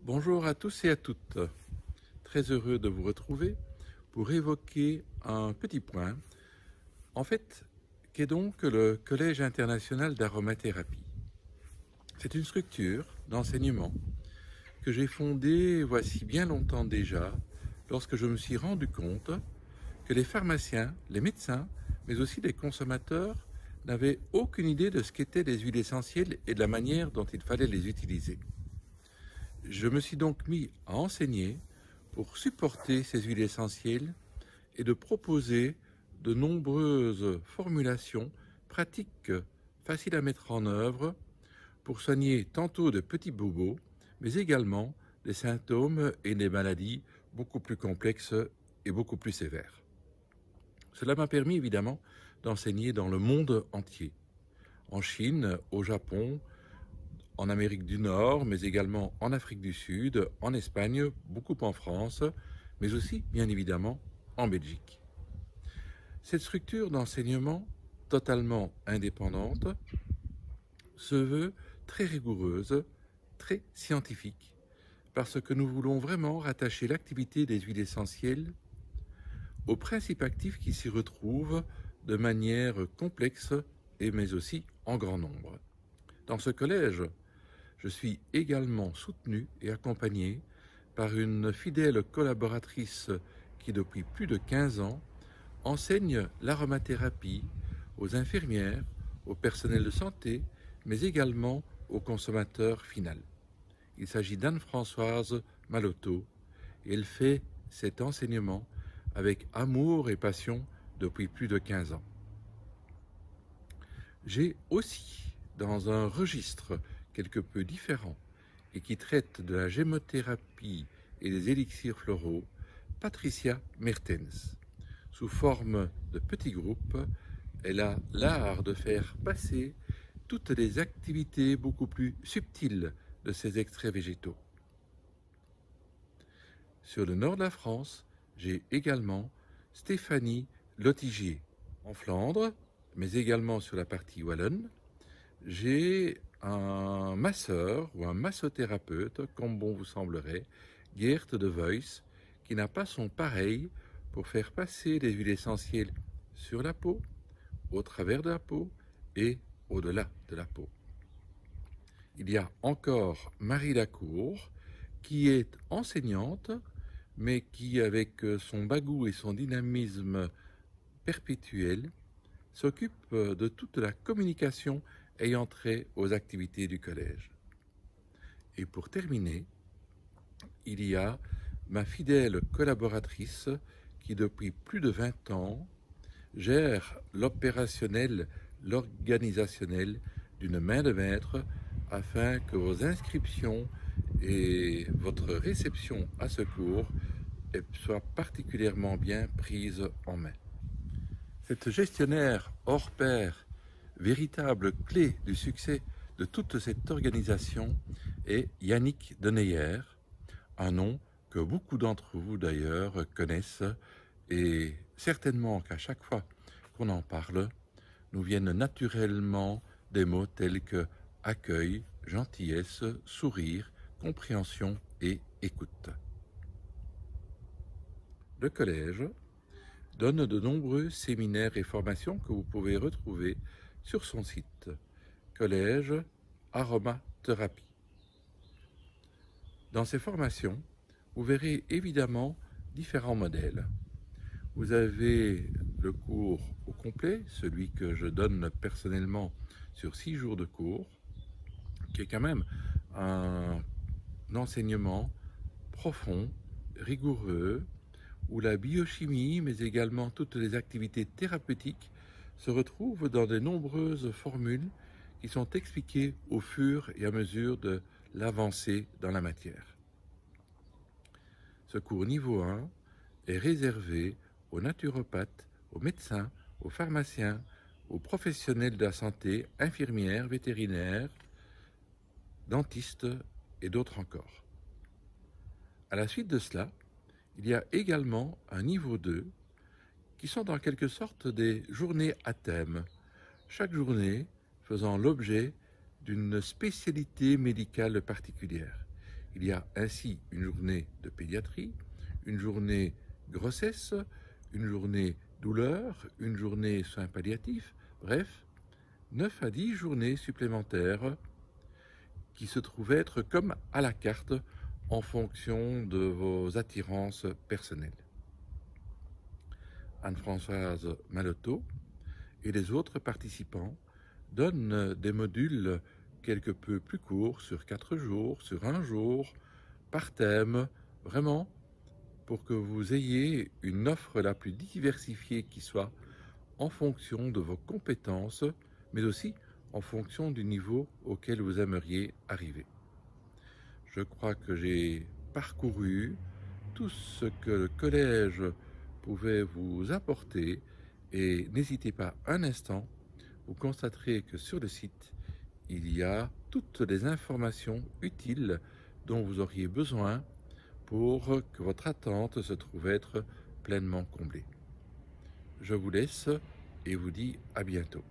Bonjour à tous et à toutes. Très heureux de vous retrouver pour évoquer un petit point, en fait, qu'est donc le Collège international d'aromathérapie. C'est une structure d'enseignement que j'ai fondée voici bien longtemps déjà, lorsque je me suis rendu compte que les pharmaciens, les médecins, mais aussi les consommateurs n'avaient aucune idée de ce qu'étaient les huiles essentielles et de la manière dont il fallait les utiliser. Je me suis donc mis à enseigner pour supporter ces huiles essentielles et de proposer de nombreuses formulations pratiques, faciles à mettre en œuvre pour soigner tantôt de petits bobos, mais également des symptômes et des maladies beaucoup plus complexes et beaucoup plus sévères. Cela m'a permis évidemment d'enseigner dans le monde entier, en Chine, au Japon, en Amérique du Nord, mais également en Afrique du Sud, en Espagne, beaucoup en France, mais aussi, bien évidemment, en Belgique. Cette structure d'enseignement totalement indépendante se veut très rigoureuse, très scientifique, parce que nous voulons vraiment rattacher l'activité des huiles essentielles aux principes actifs qui s'y retrouvent de manière complexe et mais aussi en grand nombre. Dans ce collège, je suis également soutenu et accompagné par une fidèle collaboratrice qui depuis plus de 15 ans enseigne l'aromathérapie aux infirmières, au personnel de santé, mais également au consommateur final. Il s'agit d'Anne-Françoise Malotto et elle fait cet enseignement avec amour et passion depuis plus de 15 ans. J'ai aussi, dans un registre quelque peu différent et qui traite de la gémothérapie et des élixirs floraux, Patricia Mertens. Sous forme de petits groupes, elle a l'art de faire passer toutes les activités beaucoup plus subtiles de ces extraits végétaux. Sur le nord de la France, j'ai également Stéphanie Lotigier. En Flandre, mais également sur la partie wallonne, j'ai un masseur ou un massothérapeute, comme bon vous semblerait, Geert de Veuys, qui n'a pas son pareil pour faire passer les huiles essentielles sur la peau, au travers de la peau et au-delà de la peau. Il y a encore Marie Lacour, qui est enseignante, mais qui, avec son bagou et son dynamisme perpétuel, s'occupe de toute la communication ayant trait aux activités du collège. Et pour terminer, il y a ma fidèle collaboratrice qui, depuis plus de 20 ans, gère l'opérationnel, l'organisationnel d'une main de maître afin que vos inscriptions et votre réception à ce cours soient particulièrement bien prises en main. Cette gestionnaire hors pair, véritable clé du succès de toute cette organisation, est Yannick Deneyer, un nom que beaucoup d'entre vous d'ailleurs connaissent et certainement qu'à chaque fois qu'on en parle, nous viennent naturellement des mots tels que accueil, gentillesse, sourire, compréhension et écoute. Le collège donne de nombreux séminaires et formations que vous pouvez retrouver sur son site Collège Aromathérapie. Dans ces formations, vous verrez évidemment différents modèles. Vous avez le cours au complet, celui que je donne personnellement sur 6 jours de cours, qui est quand même un enseignement profond, rigoureux, où la biochimie, mais également toutes les activités thérapeutiques se retrouvent dans de nombreuses formules qui sont expliquées au fur et à mesure de l'avancée dans la matière. Ce cours niveau 1 est réservé aux naturopathes, aux médecins, aux pharmaciens, aux professionnels de la santé, infirmières, vétérinaires, dentistes et d'autres encore. À la suite de cela, il y a également un niveau 2 qui sont en quelque sorte des journées à thème, chaque journée faisant l'objet d'une spécialité médicale particulière. Il y a ainsi une journée de pédiatrie, une journée grossesse, une journée douleur, une journée soins palliatifs, bref, 9 à 10 journées supplémentaires qui se trouvent être comme à la carte en fonction de vos attirances personnelles. Anne-Françoise Malotto et les autres participants donnent des modules quelque peu plus courts, sur 4 jours, sur 1 jour, par thème, vraiment pour que vous ayez une offre la plus diversifiée qui soit en fonction de vos compétences, mais aussi en fonction du niveau auquel vous aimeriez arriver. Je crois que j'ai parcouru tout ce que le collège pouvait vous apporter et n'hésitez pas un instant, vous constaterez que sur le site, il y a toutes les informations utiles dont vous auriez besoin pour que votre attente se trouve être pleinement comblée. Je vous laisse et vous dis à bientôt.